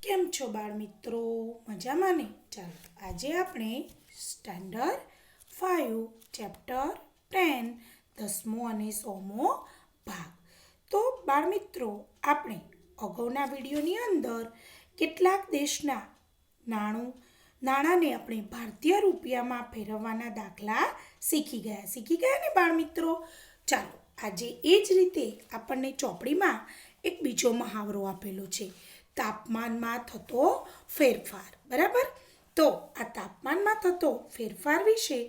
કેમ છો બાળ મિત્રો? મજામાં ને? ચાલો આજે આપણે સ્ટાન્ડર્ડ 5 ચેપ્ટર 10 10મો અને 100મો ભાગ. તો બાળ મિત્રો આપણે અગાઉના વિડીયોની અંદર કેટલાક દેશના નાણાંને આપણે ભારતીય રૂપિયામાં ફેરવવાના દાખલા શીખી ગયા ને બાળ મિત્રો? ચાલો આજે એ જ રીતે આપણને ચોપડીમાં એક બીજો મહાવરો આપેલો છે, તાપમાનમાં થતો ફેરફાર. બરાબર? તો આ તાપમાનમાં થતો ફેરફાર વિશે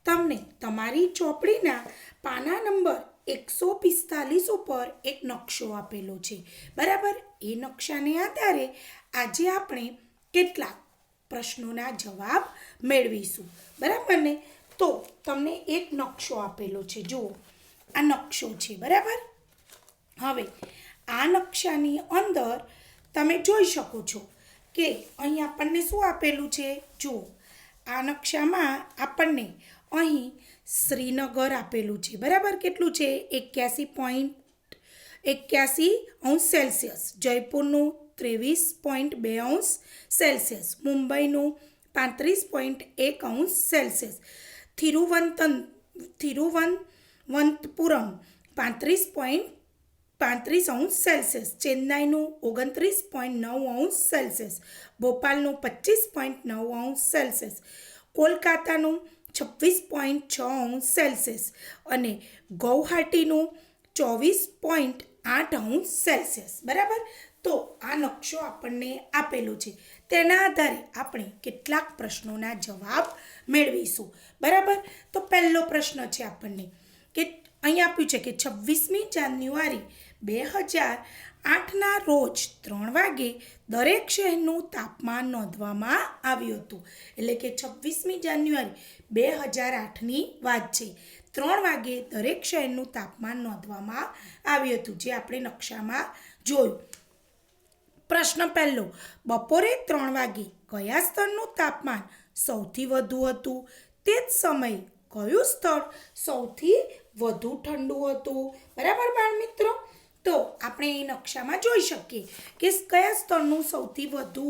તમને તમારી ચોપડીના પાના નંબર 145 ઉપર એક નકશો આપેલો છે. બરાબર? એ નકશાને આધારે આજે આપણે કેટલાક પ્રશ્નોના જવાબ મેળવીશું. બરાબર ને? તો તમને એક નકશો આપેલો છે. જુઓ, આ નકશો છે. બરાબર? હવે આ નકશાની અંદર તમે જોઈ શકો છો કે અહીં આપણને શું આપેલું છે. જુઓ, આ નકશામાં આપણને અહીં શ્રીનગર આપેલું છે. બરાબર? કેટલું છે? 81.81°C. જયપુરનું 23.2 સેલ્સિયસ. મુંબઈનું 35.1 તિરુવનંતપુરમ 35.35 સેલ્સિયસ. ચેન્નાઈનું 29.9 સેલ્સિયસ. ભોપાલનું 25.9 સેલ્સિયસ. કોલકાતાનું 26.6 સેલ્સિયસ અને ગૌહાટીનું 24.8 સેલ્સિયસ. બરાબર? તો આ નકશો આપણને આપેલો છે. તેના આધારે આપણે કેટલાક પ્રશ્નોના જવાબ મેળવીશું. બરાબર? તો પહેલો પ્રશ્ન છે આપણને કે અહીં આપ્યું છે કે 26મી જાન્યુઆરી 2008ના રોજ 3 વાગે દરેક શહેરનું તાપમાન નોંધવામાં આવ્યું હતું. એટલે કે 26મી જાન્યુઆરી 2008ની વાત છે. 3 વાગે દરેક શહેરનું તાપમાન નોંધવામાં આવ્યું હતું, જે આપણે નકશામાં જોયું. પ્રશ્ન પહેલો, બપોરે 3 વાગે કયા સ્થળનું તાપમાન સૌથી વધુ હતું? તે જ સમયે કયું સ્થળ સૌથી વધુ ઠંડુ હતું? બરાબર બાળ મિત્રો? તો આપણે એ નકશામાં જોઈ શકીએ કે કયા સ્થળનું સૌથી વધુ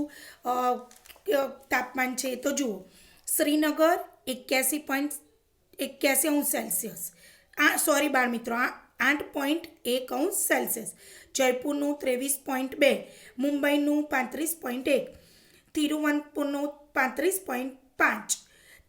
તાપમાન છે. તો જુઓ, શ્રીનગર 81.81 સેલ્સિયસ. સોરી બાળ મિત્રો, 8.1 સેલ્સિયસ. જયપુરનું 23.2, મુંબઈનું 35.1, તિરુવનંતપુરનું 35.5,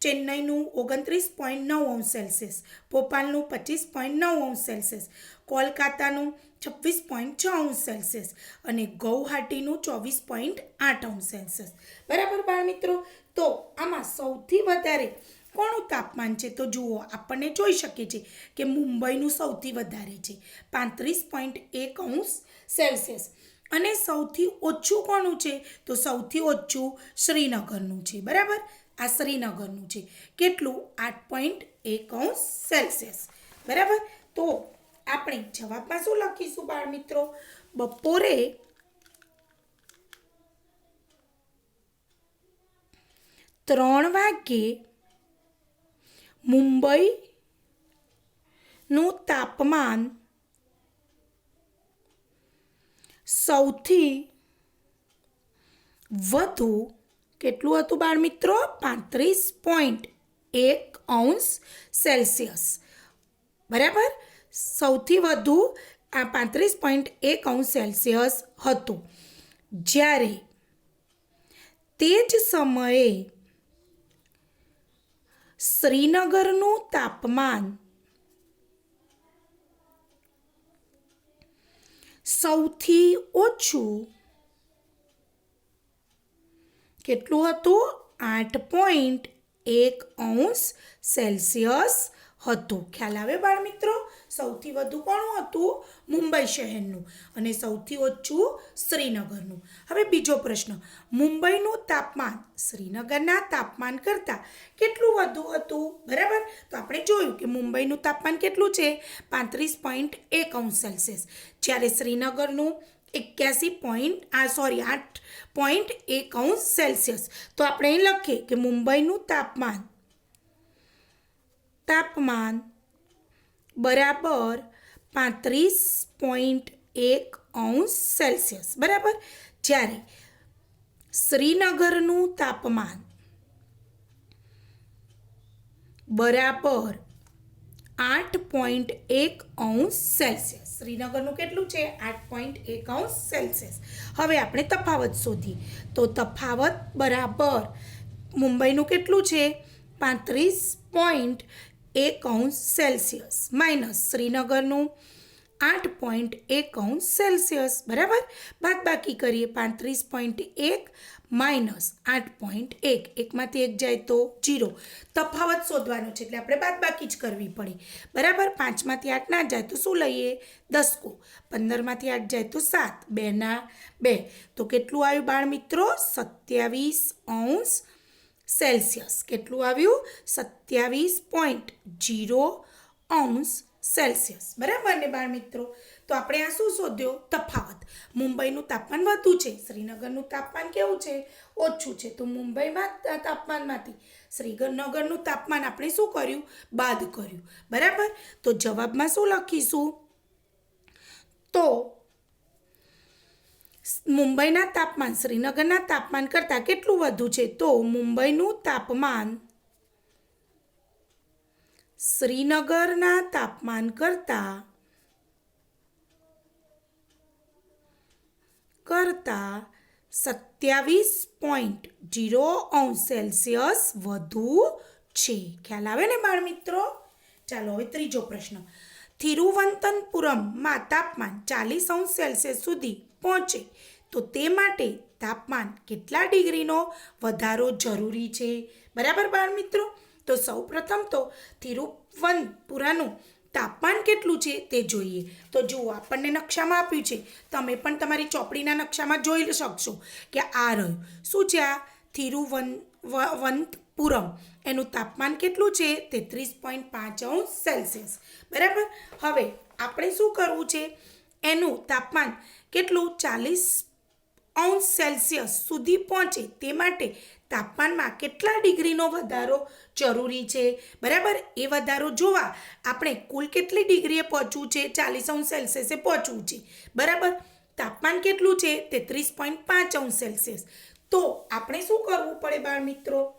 ચેન્નઈનું 29.9 સેલ્સિયસ, ભોપાલનું 25.9 સેલ્સિયસ, કોલકાતાનું 26.6 સેલ્સિયસ અને ગૌહાટીનું 24.8 સેલ્સિયસ. બરાબર બાળ મિત્રો? તો આમાં સૌથી વધારે કોનું તાપમાન છે? તો જુઓ, આપણને જોઈ શકીએ છીએ કે મુંબઈનું સૌથી વધારે છે, 35.1 સેલ્સિયસ. અને સૌથી ઓછું કોનું છે? તો સૌથી ઓછું શ્રીનગરનું છે. બરાબર? આ શ્રીનગરનું છે. કેટલું? 8.1 સેલ્સિયસ. બરાબર? તો આપણે જવાબમાં શું લખીશું બાળ મિત્રો? બપોરે 3 વાગે મુંબઈનું તાપમાન સૌથી વધુ કેટલું હતું બાળ મિત્રો? 35.1 સેલ્સિયસ. બરાબર? સૌથી વધુ આ 35.1 સેલ્સિયસ હતું. જ્યારે તે જ સમયે શ્રીનગરનું તાપમાન સૌથી ઓછું કેટલું હતું? 8.1 સેલ્સિયસ હતું. ખ્યાલ આવે બાળ મિત્રો? સૌથી વધુ કોનું હતું? મુંબઈ શહેરનું અને સૌથી ઓછું શ્રીનગરનું. હવે બીજો પ્રશ્ન, મુંબઈનું તાપમાન શ્રીનગરના તાપમાન કરતાં કેટલું વધુ હતું? બરાબર? તો આપણે જોયું કે મુંબઈનું તાપમાન કેટલું છે? 35.1 સેલ્સિયસ. જ્યારે શ્રીનગરનું 8.1 સેલ્સિયસ. તો આપણે અહીં લખીએ કે મુંબઈનું તાપમાન બરાબર 35.1 સેલ્સિયસ. બરાબર? જ્યારે શ્રીનગરનું તાપમાન બરાબર 8.1 શ્રીનગરનું કેટલું છે 8.1 હવે આપણે તફાવત શોધીએ તો તફાવત બરાબર મુંબઈનું કેટલું છે 35.1 માઇનસ શ્રીનગરનું 8.1 બરાબર બાદબાકી કરીએ 35.1 માઇનસ 8.1 એકમાંથી એક જાય તો 0 તફાવત શોધવાનો છે એટલે આપણે બાદબાકી જ કરવી પડે બરાબર 5માંથી 8 ના જાય તો શું લઈએ 10 15માંથી 8 જાય તો 7 2 ના 2 તો કેટલું આવ્યું બાળ મિત્રો 27 કેટલું આવ્યું 27.0 બરાબર ને બાળ મિત્રો તો આપણે આ શું શોધ્યો તફાવત મુંબઈનું તાપમાન વધુ છે શ્રીનગરનું તાપમાન કેવું છે ઓછું છે તો મુંબઈમાં તાપમાનમાંથી શ્રીનગરનું તાપમાન આપણે શું કર્યું બાદ કર્યું બરાબર તો જવાબમાં શું લખીશું તો મુંબઈના તાપમાન શ્રીનગરના તાપમાન કરતાં કેટલું વધુ છે તો મુંબઈનું તાપમાન શ્રીનગરના તાપમાન કરતાં 27.0 વધુ છે ખ્યાલ આવે ને બાળ મિત્રો ચાલો હવે ત્રીજો પ્રશ્ન તિરુવનંતપુરમમાં તાપમાન 40 સુધી પહોંચે તો તે માટે તાપમાન કેટલા ડિગ્રીનો વધારો જરૂરી છે બરાબર બાળ મિત્રો તો સૌપ્રથમ તો તિરુવનંતપુરમનું તાપમાન કેટલું છે તે જોઈએ તો જુઓ આપણને નકશામાં આપ્યું છે તમે પણ તમારી ચોપડીના નકશામાં જોઈ શકશો કે આ રહ્યું શું છે આ તિરુવનંતપુરમ એનું તાપમાન કેટલું છે 33.5 બરાબર હવે આપણે શું કરવું છે એનું તાપમાન કેટલું 40 સુધી પહોંચે તે માટે તાપમાનમાં કેટલા ડિગ્રીનો વધારો જરૂરી છે બરાબર એ વધારો જોવા આપણે કુલ કેટલી ડિગ્રીએ પહોંચવું છે 40 પહોંચવું છે બરાબર તાપમાન કેટલું છે 33.5 તો આપણે શું કરવું પડે બાળ મિત્રો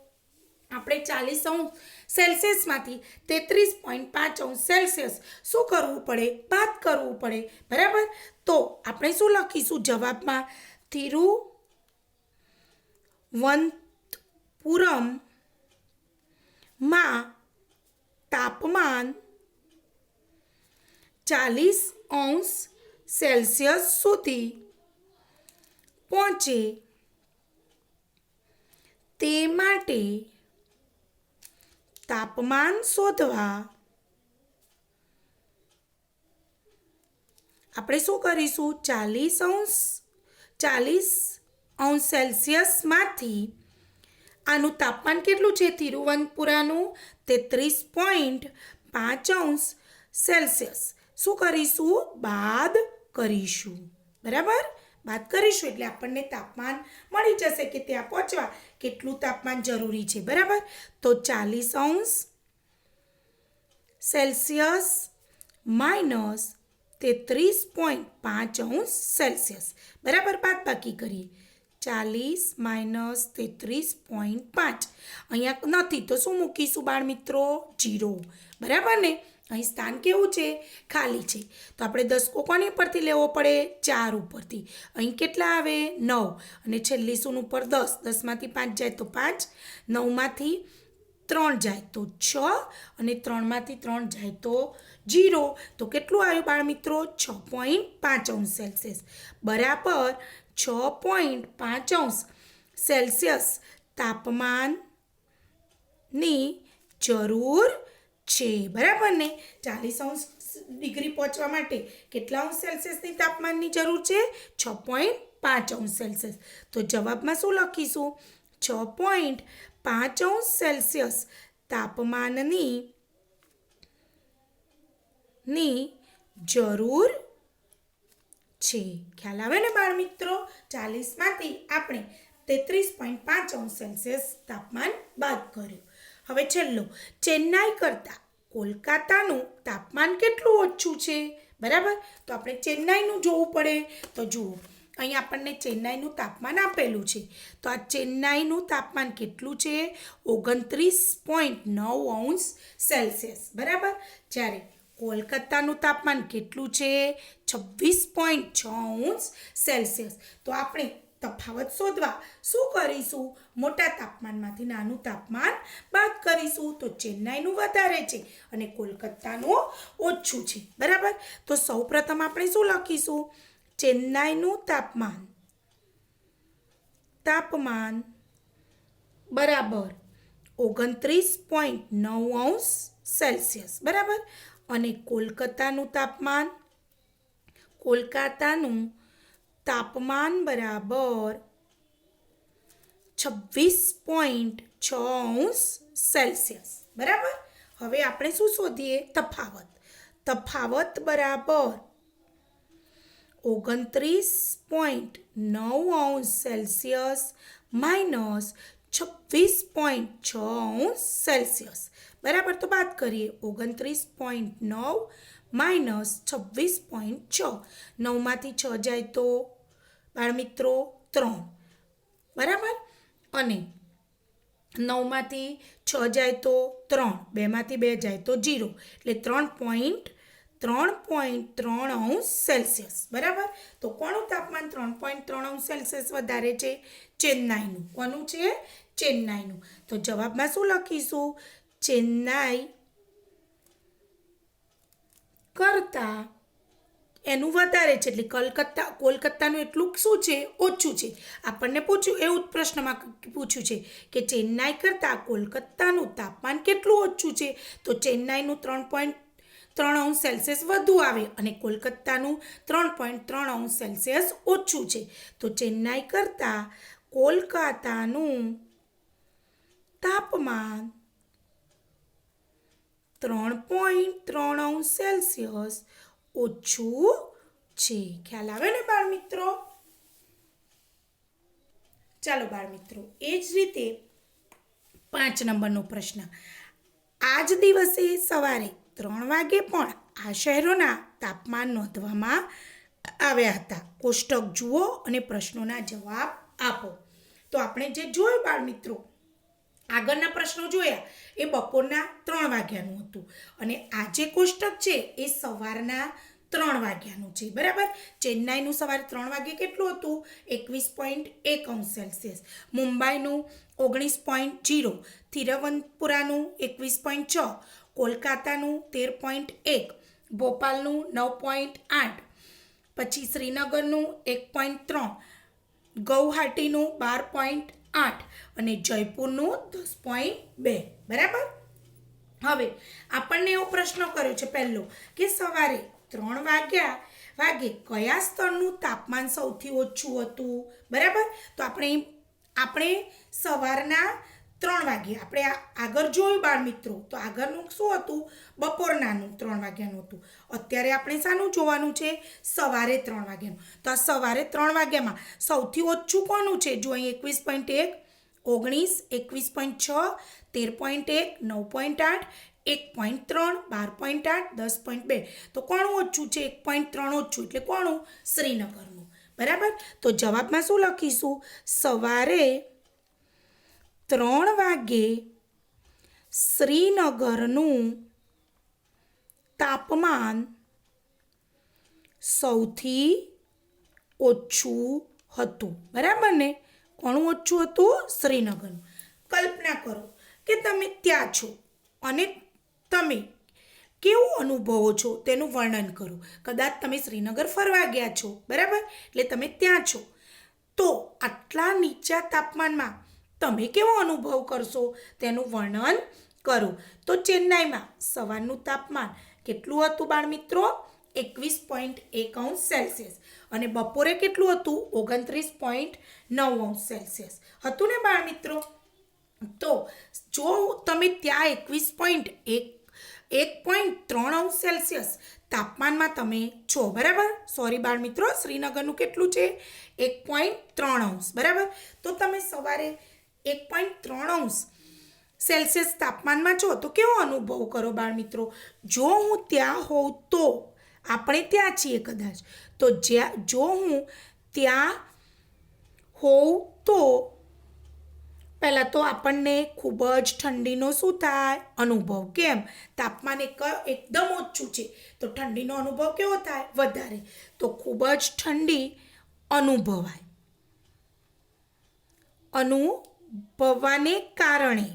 આપણે 40 માંથી 33.5 શું કરવું પડે બાદ કરવું પડે બરાબર તો આપણે શું લખીશું જવાબમાં તિરુવનંતપુરમમાં તાપમાન 40 સુધી પહોંચે તે માટે તાપમાન શોધવા આપણે શું કરીશું 40 માંથી આનું તાપમાન કેટલું છે તિરુવનંતપુરમનું 33.5 શું કરીશું બાદ કરીશું બરાબર બાદ કરીશું એટલે આપણને તાપમાન મળી જશે કે ત્યાં પહોંચવા કેટલું તાપમાન જરૂરી છે બરાબર તો 40 માઇનસ 33.5 બરાબર બાદબાકી કરીએ 40 માઇનસ 33.5 અહીંયા નથી તો શું મૂકીશું બાળ મિત્રો 0 બરાબર ને અહીં સ્થાન કેવું છે ખાલી છે તો આપણે 10 કોની ઉપરથી લેવો પડે 4 ઉપરથી અહીં કેટલા આવે 9 અને છેલ્લી શૂન ઉપર 10 માંથી 5 જાય તો 5 9માંથી 3 જાય તો 6 અને 3માંથી 3 જાય તો 0 તો કેટલું આવ્યું બાળ મિત્રો 6.5 બરાબર 6.5 તાપમાનની જરૂર છે બરાબર ને 40 ડિગ્રી પહોંચવા માટે કેટલા અંશ સેલ્સિયસની તાપમાનની જરૂર છે 6.5 તો જવાબમાં શું લખીશું 6.5 તાપમાનની જરૂર છે ખ્યાલ આવે ને બાળ મિત્રો 40 માંથી આપણે 33.5 તાપમાન બાદ કર્યું હવે છેલ્લો ચેન્નાઈ કરતાં કોલકાતાનું તાપમાન કેટલું ઓછું છે બરાબર તો આપણે ચેન્નાઈનું જોવું પડે તો જુઓ અહીં આપણને ચેન્નાઈનું તાપમાન આપેલું છે તો આ ચેન્નાઈનું તાપમાન કેટલું છે 29.9 અંશ સેલ્સિયસ બરાબર જ્યારે કોલકાતાનું તાપમાન કેટલું છે 26.6 અંશ સેલ્સિયસ તો આપણે તફાવત શોધવા શું કરીશું મોટા તાપમાનમાંથી નાનું તાપમાન બાદ કરીશું તો ચેન્નાઈનું વધારે છે અને કોલકાતાનું ઓછું છે બરાબર તો સૌપ્રથમ આપણે શું લખીશું ચેન્નાઈનું તાપમાન બરાબર 29.9 અંશ સેલ્સિયસ બરાબર અને કોલકાતાનું તાપમાન બરાબર 26.6 અંશ સેલ્સિયસ બરાબર હવે આપણે શું શોધીએ તફાવત બરાબર 29.9 અંશ સેલ્સિયસ માઇનસ 26.6 અંશ સેલ્સિયસ બરાબર તો બાદ કરીએ 29.9 માઇનસ 26.6 9માંથી 6 જાય તો બાળમિત્રો 3 બરાબર અને 9માંથી 6 જાય તો 3 2માંથી 2 જાય તો 0 એટલે 3.3 અંશ સેલ્સિયસ બરાબર તો કોનું તાપમાન 3.3 અંશ સેલ્સિયસ વધારે છે ચેન્નાઈનું કોનું છે ચેન્નાઈનું તો જવાબમાં શું લખીશું ચેન્નાઈ કરતાં એનું વધારે છે એટલે કોલકાતાનું એટલું શું છે ઓછું છે આપણને પૂછ્યું એવું જ પ્રશ્નમાં પૂછ્યું છે કે ચેન્નાઈ કરતાં કોલકાતાનું તાપમાન કેટલું ઓછું છે તો ચેન્નાઈનું 3.3 અંશ સેલ્સિયસ વધુ આવે અને કોલકાતાનું 3.3 અંશ સેલ્સિયસ ઓછું છે તો ચેન્નાઈ કરતાં કોલકાતાનું તાપમાન 3.3 અંશ સેલ્સિયસ ઓછું છે ખ્યાલ આવે ને બાળમિત્રો ચાલો બાળમિત્રો એ જ રીતે 5 નંબરનો પ્રશ્ન આજ દિવસે સવારે 3 વાગે પણ આ શહેરોના તાપમાન નોંધવામાં આવ્યા હતા કોષ્ટક જુઓ અને પ્રશ્નોના જવાબ આપો તો આપણે જે જોયું બાળમિત્રો આગળના પ્રશ્નો જોયા એ બપોરના 3 વાગ્યાનું હતું અને આ જે કોષ્ટક છે એ સવારના 3 વાગ્યાનું છે બરાબર ચેન્નાઈનું સવારે 3 વાગે કેટલું હતું 21.1 અંશ સેલ્સિયસ મુંબઈનું 19.0 તિરુવનંતપુરાનું 21.6 કોલકાતાનું 13.1 ભોપાલનું 9.8 પછી શ્રીનગરનું 1.3 ગૌહાટીનું 12.8 અને જયપુરનું 10.2 બરાબર હવે આપણને એવો પ્રશ્ન કર્યો છે પહેલો કે સવારે 3 વાગે કયા સ્થળનું તાપમાન સૌથી ઓછું હતું બરાબર તો આપણે સવારના 3 વાગે આપણે આગળ જોયું બાળમિત્રો તો આગળનું શું હતું બપોરનાનું 3 વાગ્યાનું હતું અત્યારે આપણે શાનું જોવાનું છે સવારે 3 વાગ્યાનું તો આ સવારે 3 વાગ્યામાં સૌથી ઓછું કોનું છે જો અહીં 21.1 19 21.6 13.1 9.8 1.3 12.8 10.2 તો કોનું ઓછું છે 1.3 ઓછું એટલે કોનું શ્રીનગરનું બરાબર તો જવાબમાં શું લખીશું સવારે 3 વાગે શ્રીનગરનું તાપમાન સૌથી ઓછું હતું બરાબર ને કોનું ઓછું હતું શ્રીનગરનું કલ્પના કરો કે તમે ત્યાં છો અને તમે કેવું અનુભવો છો તેનું વર્ણન કરો કદાચ તમે શ્રીનગર ફરવા ગયા છો બરાબર એટલે તમે ત્યાં છો તો આટલા નીચા તાપમાનમાં તમે કેવો અનુભવ કરશો તેનું વર્ણન કરો તો ચેન્નાઈમાં સવારનું તાપમાન કેટલું હતું બાળમિત્રો 21.1 અંશ સેલ્સિયસ અને બપોરે કેટલું હતું 29.9 અંશ સેલ્સિયસ હતું ને બાળમિત્રો તો જો તમે ત્યાં 1.3 અંશ સેલ્સિયસ તાપમાનમાં તમે છો બરાબર સોરી બાળમિત્રો શ્રીનગરનું કેટલું છે 1.3 અંશ બરાબર તો તમે સવારે 1.3 અંશ સેલ્સિયસ તાપમાનમાં છો તો કેવો અનુભવ કરો બાળમિત્રો જો હું ત્યાં હોઉં તો આપણે ત્યાં છીએ કદાચ તો જો હું ત્યાં હોવ તો પહેલાં તો આપણને ખૂબ જ ઠંડીનો શું થાય અનુભવ. કેમ? તાપમાન એકદમ ઓછું છે તો ઠંડીનો અનુભવ કેવો થાય વધારે. તો ખૂબ જ ઠંડી અનુભવાય. અનુભવવાને કારણે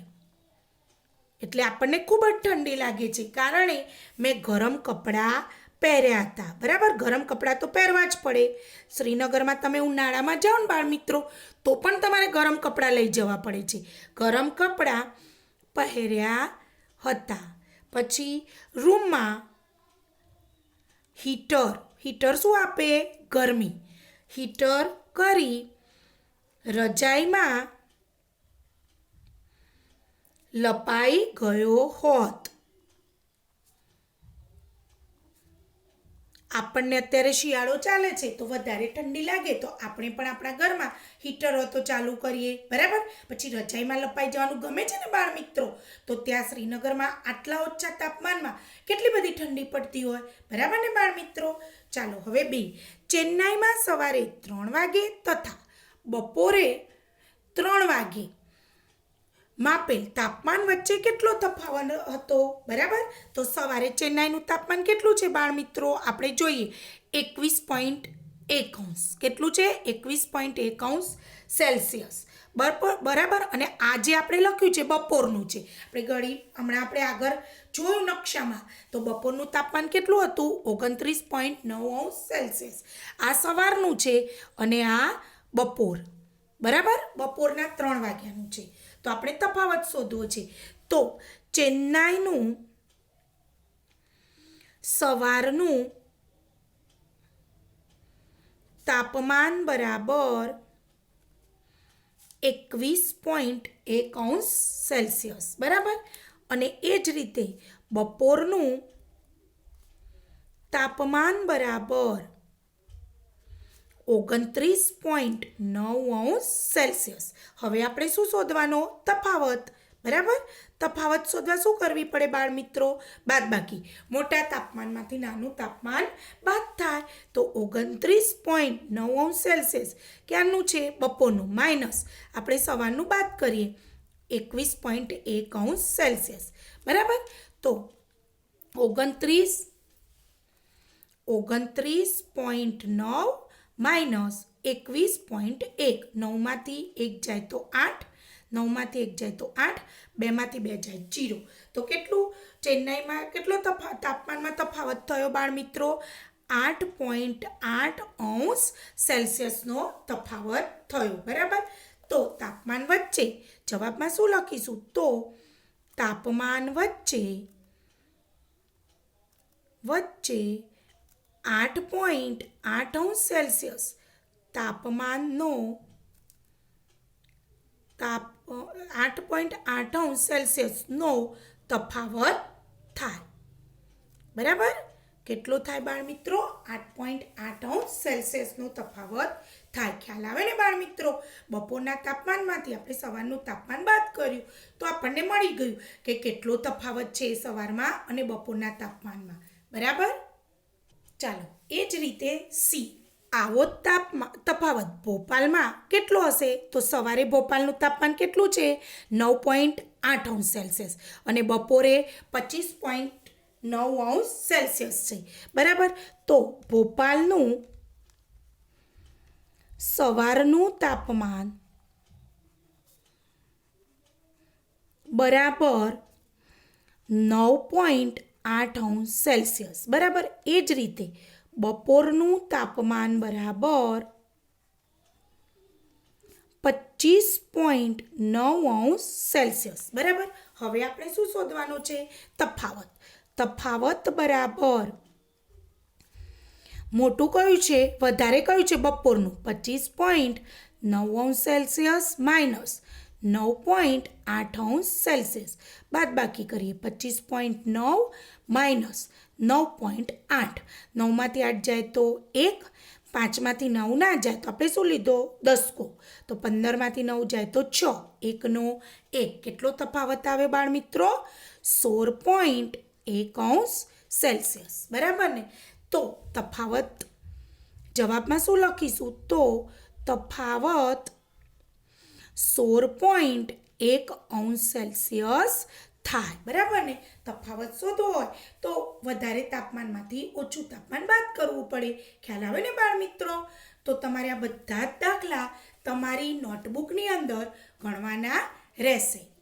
એટલે આપણને ખૂબ જ ઠંડી લાગે છે કારણે મેં ગરમ કપડાં પહેર્યા હતા. બરાબર, ગરમ કપડાં તો પહેરવા જ પડે. શ્રીનગરમાં તમે ઉનાળામાં જાઓ ને બાળ મિત્રો તો પણ તમારે ગરમ કપડાં લઈ જવા પડે છે. ગરમ કપડાં પહેર્યા હતા. પછી રૂમમાં હીટર શું આપે? ગરમી. હીટર કરી રજાઈમાં લપાઈ ગયો હોત. આપણને અત્યારે શિયાળો ચાલે છે તો વધારે ઠંડી લાગે તો આપણે પણ આપણા ઘરમાં હીટરો તો ચાલુ કરીએ. બરાબર, પછી રજાઈમાં લપાઈ જવાનું ગમે છે ને બાળ મિત્રો. તો ત્યાં શ્રીનગરમાં આટલા ઓછા તાપમાનમાં કેટલી બધી ઠંડી પડતી હોય. બરાબર ને બાળ મિત્રો. ચાલો હવે 2. ચેન્નાઈમાં સવારે 3 વાગે તથા બપોરે 3 વાગે માપેલ તાપમાન વચ્ચે કેટલો તફાવત હતો? બરાબર, તો સવારે ચેન્નાઈનું તાપમાન કેટલું છે બાળ મિત્રો? આપણે જોઈએ 21.1 અંશ. કેટલું છે? 21.1 સેલ્સિયસ. બરાબર, અને આજે આપણે લખ્યું છે બપોરનું છે. હમણાં આપણે આગળ જોયું નકશામાં તો બપોરનું તાપમાન કેટલું હતું? 29.9 અંશ સેલ્સિયસ. આ સવારનું છે અને આ બપોર. બરાબર, બપોરના 3 વાગ્યાનું છે. તો આપણે તફાવત શોધવો છે. તો ચેન્નાઈનું સવારનું તાપમાન બરાબર 21.1 અંશ સેલ્સિયસ. બરાબર, અને એ જ રીતે બપોરનું તાપમાન બરાબર 29.9 અંશ સેલ્સિયસ. હવે આપણે શું શોધવાનો? તફાવત. બરાબર, તફાવત શોધવા શું કરવી પડે બાળ મિત્રો? બાદબાકી. મોટા તાપમાનમાંથી નાનું તાપમાન બાદ થાય તો 29.9 અંશ સેલ્સિયસ ક્યારનું છે? બપોરનું. માઇનસ આપણે સવારનું બાદ કરીએ 21.1 અંશ સેલ્સિયસ. બરાબર, તો 29.9 માઇનસ 21.1. 9માંથી 1 જાય તો 8. 9માંથી 1 જાય તો 8. 2માંથી 2 જાય 0. તો કેટલું ચેન્નાઈમાં કેટલો તાપમાનમાં તફાવત થયો બાળ મિત્રો? 8.8 અંશ સેલ્સિયસનો તફાવત થયો. બરાબર, તો તાપમાન વચ્ચે જવાબમાં શું લખીશું? તો તાપમાન વચ્ચે 8.8 અંશ સેલ્સિયસ તાપમાનનો 8.8 અંશ સેલ્સિયસનો તફાવત થાય. બરાબર, કેટલો થાય બાળ મિત્રો? 8.8 અંશ સેલ્સિયસનો તફાવત થાય. ખ્યાલ આવે ને બાળ મિત્રો? બપોરના તાપમાનમાંથી આપણે સવારનું તાપમાન બાદ કર્યું તો આપણને મળી ગયું કે કેટલો તફાવત છે સવારમાં અને બપોરના તાપમાનમાં. બરાબર, ચાલો એ જ રીતે સી. આવો તફાવત ભોપાલમાં કેટલો હશે? તો સવારે ભોપાલનું તાપમાન કેટલું છે? 9.8 અંશ સેલ્સિયસ અને બપોરે 25.9 અંશ સેલ્સિયસ છે. બરાબર, તો ભોપાલનું સવારનું તાપમાન બરાબર 9.8 અંશ સેલ્સિયસ. બરાબર, એ જ રીતે બપોરનું તાપમાન બરાબર 25.9 અંશ સેલ્સિયસ. બરાબર, હવે આપણે શું શોધવાનું છે? તફાવત. તફાવત બરાબર મોટું કયું છે? વધારે કયું છે? બપોરનું 25.9 અંશ સેલ્સિયસ માઇનસ 9.8 અંશ સેલ્સિયસ. બાદબાકી કરીએ 25.9 માઇનસ 9.8. 9માંથી 8 જાય તો 1. 5માંથી 9 ના જાય તો આપણે શું લીધો? દસકો. તો 15માંથી 9 જાય તો 6. 1નો 1. કેટલો તફાવત આવે બાળ મિત્રો? 16.1 અંશ સેલ્સિયસ. બરાબર ને? તો તફાવત જવાબમાં શું લખીશું? તો તફાવત 16.1 થાય. બરાબર ને? તફાવત શોધવો હોય તો વધારે તાપમાનમાંથી ઓછું તાપમાન બાદ કરવું પડે. ખ્યાલ આવે ને બાળ મિત્રો? તો તમારે આ બધા જ દાખલા તમારી નોટબુકની અંદર ગણવાના રહેશે.